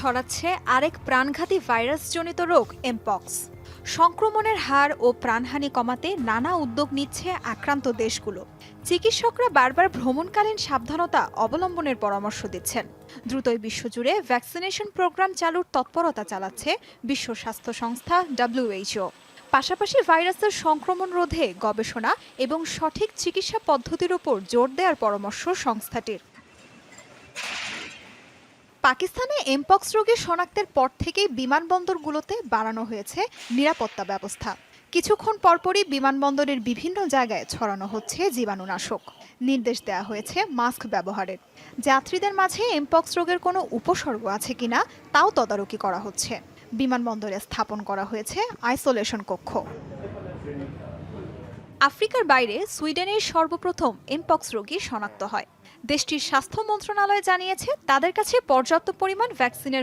ছড়াচ্ছে আরেক প্রাণঘাতী ভাইরাসজনিত রোগ এমপক্স। সংক্রমণের হার ও প্রাণহানি কমাতে নানা উদ্যোগ নিচ্ছে আক্রান্ত দেশগুলো। চিকিৎসকরা বারবার ভ্রমণকালীন সাবধানতা অবলম্বনের পরামর্শ দিচ্ছেন। দ্রুতই বিশ্বজুড়ে ভ্যাকসিনেশন প্রোগ্রাম চালুর তৎপরতা চালাচ্ছে বিশ্ব স্বাস্থ্য সংস্থা WHO। পাশাপাশি ভাইরাসের সংক্রমণ রোধে গবেষণা এবং সঠিক চিকিৎসা পদ্ধতির উপর জোর দেওয়ার পরামর্শ সংস্থাটির। পাকিস্তানে এমপক্স রোগী শনাক্তের পর থেকেই বিমানবন্দরগুলোতে বাড়ানো হয়েছে নিরাপত্তা ব্যবস্থা। কিছুক্ষণ পরপরই বিমানবন্দরের বিভিন্ন জায়গায় ছড়ানো হচ্ছে জীবাণুনাশক। নির্দেশ দেওয়া হয়েছে মাস্ক ব্যবহারের। যাত্রীদের মাঝে এমপক্স রোগের কোনো উপসর্গ আছে কিনা তাও তদারকি করা হচ্ছে। বিমানবন্দরে স্থাপন করা হয়েছে আইসোলেশন কক্ষ। আফ্রিকার বাইরে সুইডেনের সর্বপ্রথম এমপক্স রোগী শনাক্ত হয়। দেশটির স্বাস্থ্য মন্ত্রণালয় জানিয়েছে তাদের কাছে পর্যাপ্ত পরিমাণ ভ্যাকসিনের